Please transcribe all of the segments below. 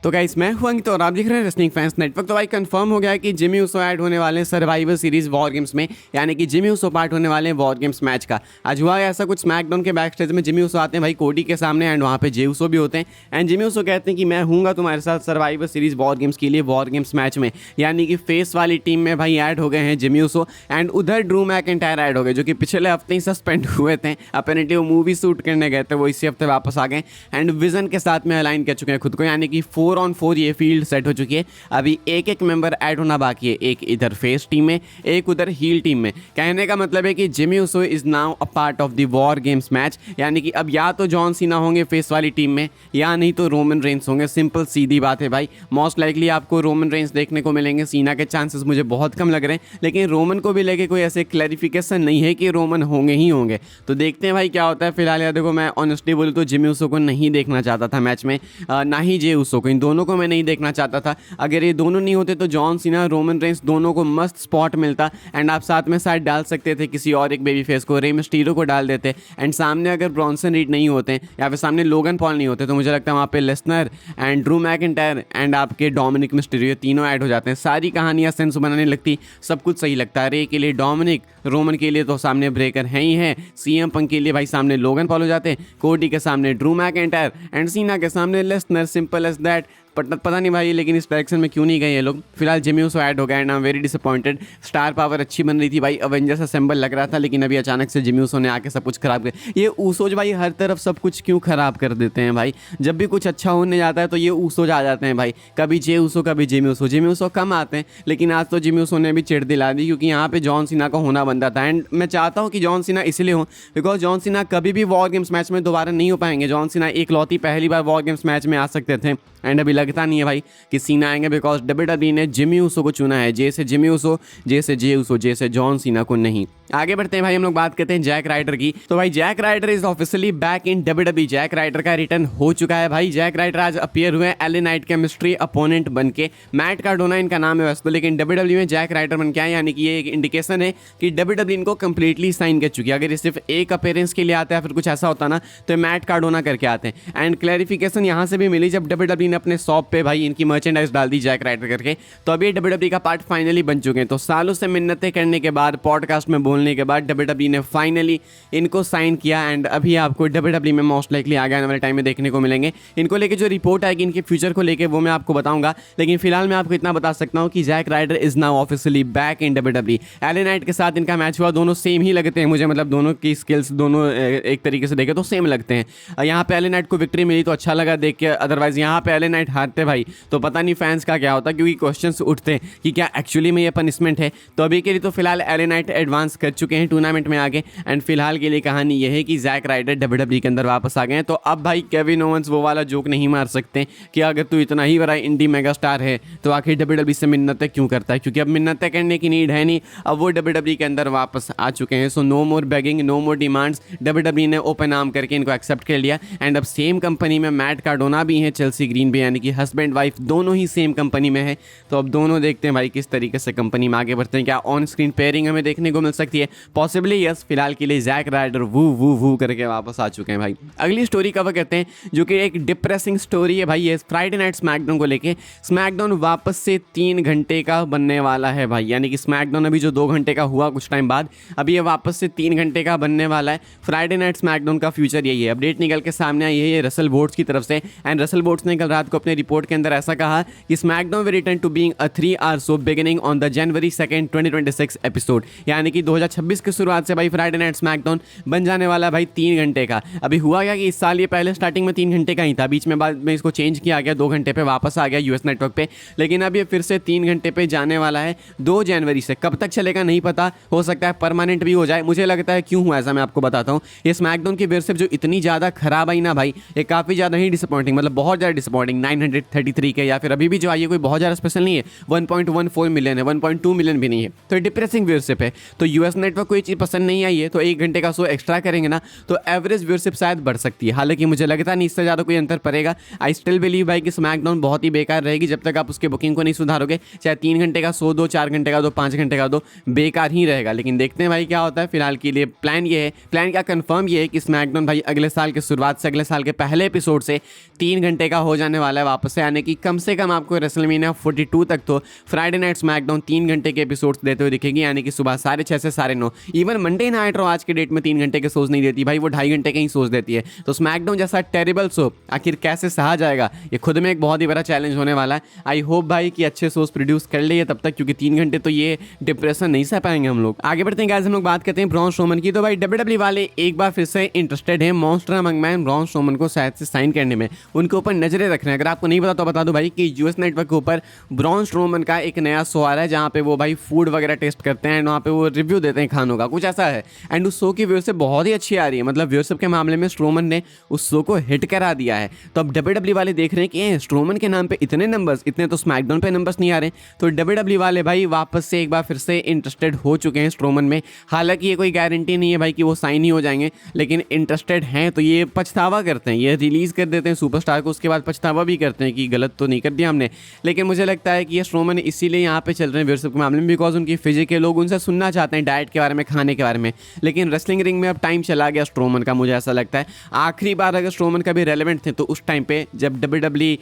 तो गाइस मैं हूं अंकित और आप देख रहे हैं रेसलिंग फैंस नेटवर्क। तो भाई कंफर्म हो गया है कि जिमी ऊसो ऐड होने वाले हैं सर्वाइवर सीरीज वॉर गेम्स में, यानी कि जिमी ऊसो पार्ट होने वाले हैं वॉर गेम्स मैच का। आज हुआ है ऐसा कुछ स्मैकडाउन के बैक स्टेज में जिमी ऊसो आते हैं भाई कोडी के सामने एंड वहाँ पे जे ऊसो भी होते हैं एंड जिमी ऊसो कहते हैं कि मैं हूँगा तुम्हारे साथ सर्वाइवर सीरीज वॉर गेम्स के लिए वॉर गेम्स मैच में, यानी कि फेस वाली टीम में भाई ऐड हो गए हैं जिमी ऊसो एंड उधर ड्रू मैकिंटायर ऐड हो गए जो कि पिछले हफ्ते ही सस्पेंड हुए थे। अपेरेंटली वो मूवी शूट करने गए थे, वो इसी हफ्ते वापस आ गए एंड विजन के साथ में अलाइन कर चुके हैं खुद को, यानी कि 4-on-4 ये फील्ड सेट हो चुकी है। अभी एक एक मेंबर ऐड होना बाकी है, एक इधर फेस टीम में, एक उधर हील टीम में। कहने का मतलब है कि Jimmy Uso is now a part of the war games match, यानी कि अब या तो जॉन सीना होंगे फेस वाली टीम में या नहीं तो रोमन रेंस होंगे। सिंपल सीधी बात है भाई। मोस्ट लाइकली आपको रोमन रेंस देखने को मिलेंगे, सीना के चांसेस मुझे बहुत कम लग रहे हैं, लेकिन रोमन को भी लेके कोई ऐसे क्लैरिफिकेशन नहीं है कि रोमन होंगे ही होंगे। तो देखते हैं भाई क्या होता है। फिलहाल यार देखो, मैं ऑनेस्टली बोलूँ तो जिमी ऊसो को नहीं देखना चाहता था मैच में, ना ही जे ऊसो को, इन दोनों को मैं नहीं देखना चाहता था। अगर ये दोनों नहीं होते तो जॉन सीना रोमन रेंस दोनों को मस्त स्पॉट मिलता एंड आप साथ में शायद डाल सकते थे किसी और एक बेबी फेस को, रे मिस्टीरियो को डाल देते एंड सामने अगर ब्रॉन्सन रीड नहीं होते या फिर सामने लोगन पॉल नहीं होते तो मुझे लगता है वहाँ पे Lesnar and Drew McIntyre and आपके डोमिनिक मिस्टीरियो तीनों ऐड हो जाते हैं। सारी कहानियाँ सेंस बनाने लगती, सब कुछ सही लगता है। रे के लिए डोमिनिक, रोमन के लिए तो सामने ब्रेकर हैं ही हैं, सीएम पंक के लिए भाई सामने लोगन पॉल हो जाते हैं, कोडी के सामने ड्रू मैकिंटायर एंड सीना के सामने लेसनर। Simple as that. पता नहीं भाई, लेकिन इस डायरेक्शन में क्यों नहीं गए ये लोग। फिलहाल जिमी ऊसो ऐड हो गया and I am very disappointed. Star power अच्छी बन रही थी भाई, अवेंजर्स असेंबल लग रहा था, लेकिन अभी अचानक से जिमी ऊसो ने आके सब कुछ खराब कर। ये ऊसोज भाई हर तरफ सब कुछ क्यों खराब कर देते हैं भाई। जब भी कुछ अच्छा होने जाता है तो ये ऊसोज आ जाते हैं भाई, कभी जे ऊसो कभी जिमी ऊसो। जिमी ऊसो कम आते हैं, लेकिन आज तो जिमी ऊसो ने भी चिढ़ दिला दी क्योंकि यहाँ पे जॉन सीना का होना बनता था एंड मैं चाहता हूँ कि जॉन सीना इसलिए हो बिकॉज जॉन सीना कभी भी वॉर गेम्स मैच में दोबारा नहीं हो पाएंगे। जॉन सीना एक लौती पहली बार वॉर गेम्स मैच में आ सकते थे एंड अभी लगता नहीं है भाई कि सीना आएंगे बिकॉज डब्ल्यूडब्ल्यूई ने जिमी ऊसो को चुना है। जे से जिमी ऊसो, जे से जे ऊसो, जे से जॉन सीना को नहीं। आगे बढ़ते हैं भाई, हम लोग बात करते हैं जैक राइडर की। तो भाई Jack Rider is officially back in WWE. Jack Rider का रिटर्न हो चुका है भाई। जैक राइडर आज अपीयर हुए एलए नाइट के मिस्ट्री अपोनेंट बन के। मैट कार्डोना इनका नाम है वैसे तो, लेकिन डब्ल्यूडब्ल्यूई में जैक राइडर बन के आए, यानी कि ये एक इंडिकेशन है कि डब्ल्यूडब्ल्यूई इनको कंप्लीटली साइन कर चुकी है। अगर ये सिर्फ एक अपीयरेंस के लिए आता है फिर कुछ ऐसा होता ना तो मैट कार्डोना करके आते हैं एंड क्लैरिफिकेशन यहाँ से भी मिली जब डब्ल्यूडब्ल्यूई ने अपने शॉप पे भाई इनकी मर्चेंडाइज डाल दी जैक राइडर करके। तो अभी डब्ल्यूडब्ल्यूई का पार्ट फाइनली बन चुके हैं। तो सालों से मिन्नतें करने के बाद, पॉडकास्ट में बोलने के बाद डब्ल्यूडब्ल्यूई ने फाइनली इनको साइन किया एंड अभी आपको डब्ल्यूडब्ल्यूई में मोस्ट लाइकली आगे आने वाले टाइम में देखने को मिलेंगे। इनको लेके जो रिपोर्ट आएगी इनके फ्यूचर को लेके वो मैं आपको बताऊंगा, लेकिन फिलहाल मैं आपको इतना बता सकता हूं कि Jack Rider is now officially back in WWE. LA Knight के साथ इनका मैच हुआ, दोनों सेम ही लगते हैं मुझे, मतलब दोनों की स्किल्स दोनों एक तरीके से देखे तो सेम लगते हैं। यहाँ पे एलए नाइट को विक्ट्री मिली तो अच्छा लगा देख के, अदरवाइज यहाँ पे एलए नाइट हारते भाई तो पता नहीं फैंस का क्या होता, क्योंकि क्वेश्चंस उठते हैं कि क्या एक्चुअली में ये पनिशमेंट है। तो अभी के लिए तो फिलहाल एलए नाइट एडवांस कर चुके हैं टूर्नामेंट में आगे एंड फिलहाल के लिए कहानी यह है कि जैक राइडर डब्ल्यूडब्ल्यूई के अंदर वापस आ गए हैं। तो अब भाई केविन ओवेंस वो वाला जोक नहीं मार सकते कि अगर तू इतना ही बड़ा इंडी मेगा स्टार है तो आखिर डब्ल्यूडब्ल्यूई से मिन्नतें क्यों करता है, क्योंकि अब मिन्नतें करने की नीड है नहीं, अब वो डब्ल्यूडब्ल्यूई के अंदर वापस आ चुके हैं। सो नो मोर बेगिंग, नो मोर डिमांड्स। डब्ल्यूडब्ल्यूई ने ओपन आर्म करके इनको एक्सेप्ट कर लिया एंड अब सेम कंपनी में मैट कार्डोना भी है, चेल्सी ग्रीन भी, यानी कि हस्बैंड वाइफ दोनों ही सेम कंपनी में है। तो अब दोनों देखते हैं भाई किस तरीके से कंपनी में आगे बढ़ते हैं, क्या ऑन स्क्रीन पेयरिंग हमें देखने को मिल सकती है, पॉसिबली यस। फिलहाल के लिए जैक राइडर वू वू वू करके वापस आ चुके हैं भाई। अगली स्टोरी कवर करते हैं जो कि एक डिप्रेसिंग स्टोरी है भाई, ये फ्राइडे नाइट स्मैकडाउन को लेके। स्मैकडाउन वापस से 3 घंटे का बनने वाला है भाई, यानी कि स्मैकडाउन अभी जो 2 घंटे का हुआ कुछ टाइम बाद, अभी ये वापस से 3 घंटे का बनने वाला है। फ्राइडे नाइट स्मैकडाउन का फ्यूचर यही है। अपडेट निकल के सामने आई है ये रसल वोट्स की तरफ से एंड रसल वोट्स ने कल रात को अपने रिपोर्ट के अंदर ऐसा कहा कि SmackDown will return to being a 3 hour show beginning on the January 2, 2026 episode, यानी कि 2026 की शुरुआत से भाई फ्राइडे नाइट स्मैकडाउन बन जाने वाला है भाई 3 घंटे का। अभी हुआ क्या कि इस साल ये पहले स्टार्टिंग में 3 घंटे का ही था, बीच में बाद में इसको चेंज किया गया, 2 घंटे पे वापस आ गया यूएस नेटवर्क पे, लेकिन अब ये फिर से 3 घंटे पे जाने वाला है 2 जनवरी से। कब तक चलेगा नहीं पता, हो सकता है परमानेंट भी हो जाए। मुझे लगता है क्यों हुआ ऐसा मैं आपको बताता हूँ। ये स्मैकडाउन की वेयरशिप जो इतनी ज़्यादा खराब आई ना भाई, ये काफ़ी ज़्यादा ही डिसअपॉइंटिंग, मतलब बहुत ज़्यादा डिसअपॉइंटिंग। 933 के या फिर अभी भी जो आई है कोई बहुत ज़्यादा स्पेशल नहीं है, 1.14 मिलियन है, 1.2 मिलियन भी नहीं है, तो डिप्रेसिंग वेयरशिप है। तो यूएस यूएस नेटवर्क को ये चीज़ पसंद नहीं आई है तो 1 घंटे का शो एक्स्ट्रा करेंगे ना तो एवरेज व्यूअरशिप शायद बढ़ सकती है। हालांकि मुझे लगता नहीं इससे ज़्यादा कोई अंतर पड़ेगा। आई स्टिल बिलीव भाई कि स्मैकडाउन बहुत ही बेकार रहेगी जब तक आप उसके बुकिंग को नहीं सुधारोगे। चाहे 3 घंटे का शो दो, 4 घंटे का दो, 5 घंटे का दो, बेकार ही रहेगा। लेकिन देखते हैं भाई क्या होता है। फिलहाल के लिए प्लान ये है, प्लान क्या कंफर्म ये है कि स्मैकडाउन भाई अगले साल के शुरुआत से, अगले साल के पहले एपिसोड से 3 घंटे का हो जाने वाला है वापस से। यानी कि कम से कम आपको रेसलमेनिया 42 तक तो फ्राइडे नाइट स्मैकडाउन 3 घंटे के एपिसोड्स देते हुए दिखेगी। यानी कि सुबह 6:30 से 9:30। इवन मंडे नाइट रो आज के डेट में 3 घंटे के शोज नहीं देती भाई, वो 2.5 घंटे के ही शोज देती है। तो स्मैकडाउन जैसा टेरिबल शो आखिर कैसे सहा जाएगा, ये खुद में एक बहुत ही बड़ा चैलेंज होने वाला है। आई होप भाई कि अच्छे शोज प्रोड्यूस कर लिए तब तक, क्योंकि 3 घंटे तो ये डिप्रेशन नहीं सह पाएंगे हम लोग। आगे बढ़ते हैं गाइस, हम लोग बात करते हैं ब्रॉन स्ट्रोमन की। तो भाई WWE वाले एक बार फिर से इंटरेस्टेड है monster among man Braun Strowman को शायद से साइन करने में, उनके ऊपर नजरें रख रहे हैं। अगर आपको नहीं पता तो बता दो भाई कि यूएस नेटवर्क के ऊपर ब्रॉन स्ट्रोमन का एक नया शो आ रहा है जहाँ पे वो भाई फूड वगैरह टेस्ट करते हैं एंड वहाँ पे वो रिव्यू देते हैं खानों का, कुछ ऐसा है। एंड उस शो की व्यूअरशिप बहुत ही अच्छी आ रही है, मतलब व्यूअरशिप के मामले में स्ट्रोमन ने उस शो को हिट करा दिया है। तो अब WWE वाले देख रहे हैं कि स्ट्रोमन के नाम पे इतने नंबर्स, इतने तो स्मैकडाउन पे नंबर्स नहीं आ रहे। तो WWE वाले भाई वापस से एक बार फिर से इंटरेस्टेड हो चुके हैं स्ट्रोमन में। हालांकि ये कोई गारंटी नहीं है भाई कि वो साइन ही हो जाएंगे, लेकिन इंटरेस्टेड हैं। तो ये पछतावा करते हैं, ये रिलीज़ कर देते हैं सुपरस्टार को, उसके बाद पछतावा भी करते हैं कि गलत तो नहीं कर दिया हमने। लेकिन मुझे लगता है कि ये स्ट्रोमन इसीलिए यहाँ पे चल रहे हैं व्यूअरशिप के मामले में, बिकॉज उनकी फिजिक के लोग उनसे सुनना चाहते हैं डाइट के बारे में, खाने के बारे में। लेकिन रेसलिंग रिंग में अब टाइम चला गया स्ट्रोमन का, मुझे ऐसा लगता है। आखिरी बार अगर स्ट्रोमन का भी रेलेवेंट थे तो उस टाइम पे जब WWE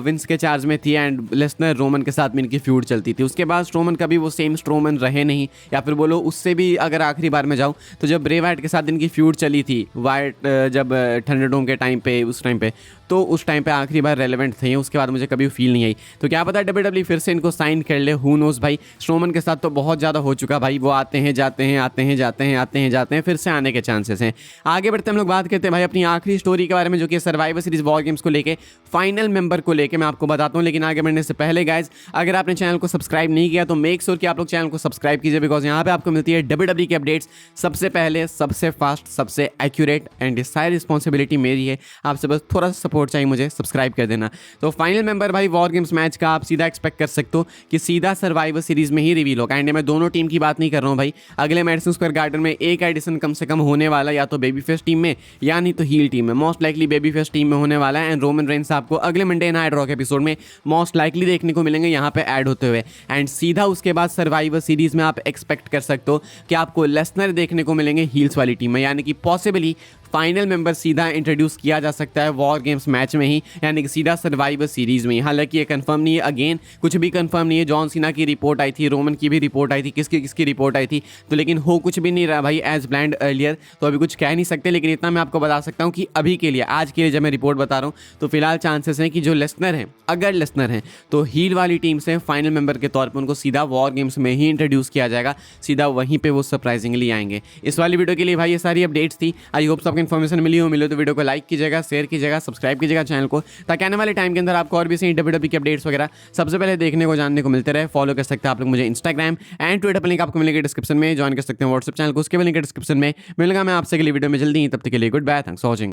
विंस के चार्ज में थी एंड लेसनर रोमन के साथ में इनकी फ्यूड चलती थी। उसके बाद स्ट्रोमन का भी वो सेम स्ट्रोमन रहे नहीं, या फिर बोलो उससे भी अगर आखिरी बार में जाऊँ तो जब ब्रे वाइट के साथ इनकी फ्यूड चली थी, वाइट जब थंडरडोम के टाइम पे, उस टाइम पे, तो उस टाइम पे आखिरी बार रेलेवेंट थे। उसके बाद मुझे कभी फील नहीं आई। तो क्या पता WWE फिर से इनको साइन कर ले, हु नोस भाई। स्ट्रोमन के साथ तो बहुत ज़्यादा हो चुका भाई, वो आते हैं जाते हैं, आते हैं जाते हैं, आते हैं जाते हैं, फिर से आने के चांसेस हैं। आगे बढ़ते हम लोग बात करते हैं भाई अपनी आखिरी स्टोरी के बारे में, जो कि सर्वाइवर सीरीज वॉर गेम्स को लेके फाइनल मेंबर को लेके मैं आपको बताता हूँ। लेकिन आगे बढ़ने से पहले गाइज, अगर आपने चैनल को सब्सक्राइब नहीं किया तो मेक श्योर कि आप लोग चैनल को सब्सक्राइब कीजिए, बिकॉज यहाँ पे आपको मिलती है WWE की अपडेट्स सबसे पहले, सबसे फास्ट, सबसे एक्यूरेट। एंड ये सारी रिस्पॉन्सिबिलिटी मेरी है, आपसे बस थोड़ा सा सपोर्ट चाहिए मुझे, सब्सक्राइब कर देना। तो फाइनल मेंबर भाई वॉर गेम्स मैच का आप सीधा एक्सपेक्ट कर सकते हो कि सीधा सर्वाइवर सीरीज में ही रिवील होगा। एंड मैं दोनों टीम की बात नहीं कर रहा हूँ भाई, अगले मैडिसन स्क्वायर गार्डन में एक एडिशन कम से कम होने वाला, या तो बेबी फेस टीम में या नहीं तो हील टीम में। Most likely baby face team में होने वाला है। एंड रोमन रेंस आपको अगले मंडे नाइट रॉ के एपिसोड में मोस्ट लाइकली देखने को मिलेंगे यहाँ पे ऐड होते हुए। एंड सीधा उसके बाद सर्वाइवर सीरीज में आप एक्सपेक्ट कर सकते हो कि आपको लेसनर देखने को मिलेंगे हील्स वाली टीम में, यानी कि पॉसिबली फाइनल मेंबर सीधा इंट्रोड्यूस किया जा सकता है वॉर गेम्स मैच में ही, यानी कि सीधा सर्वाइवर सीरीज में ही। हालांकि ये कंफर्म नहीं है, अगेन कुछ भी कंफर्म नहीं है। जॉन सीना की रिपोर्ट आई थी, रोमन की भी रिपोर्ट आई थी, किसकी रिपोर्ट आई थी, तो लेकिन हो कुछ भी नहीं रहा भाई एज प्लान्ड अर्लियर। तो अभी कुछ कह नहीं सकते, लेकिन इतना मैं आपको बता सकता हूँ कि अभी के लिए, आज के लिए जब मैं रिपोर्ट बता रहा हूँ, तो फिलहाल चांसेस हैं कि जो लेसनर हैं, अगर लेसनर हैं तो हील वाली टीम से फाइनल मेंबर के तौर पर उनको सीधा वॉर गेम्स में ही इंट्रोड्यूस किया जाएगा, सीधा वहीं पर वो सरप्राइजिंगली आएंगे। इस वाली वीडियो के लिए भाई ये सारी अपडेट्स थी। आई होप सबको इन्फॉर्मेशन मिली हो तो वीडियो को लाइक कीजिएगा, शेयर कीजिएगा, सब्सक्राइब कीजिएगा चैनल को, ताकि आने वाले टाइम के अंदर आपको और भी सही WWE की अपडेट्स वगैरह सबसे पहले देखने को, जानने को मिलते रहे। फॉलो कर सकते हैं आप लोग मुझे इंस्टाग्राम एंड ट्विटर पर, लिंक आपको मिलेगा डिस्क्रिप्शन में। ज्वाइन कर सकते हैं व्हाट्सएप चैनल को, उसके भी लिंक डिस्क्रिप्शन में। मिलेगा मैं आपसे अगली वीडियो में जल्दी ही, तब तक के लिए goodbye, thanks for watching.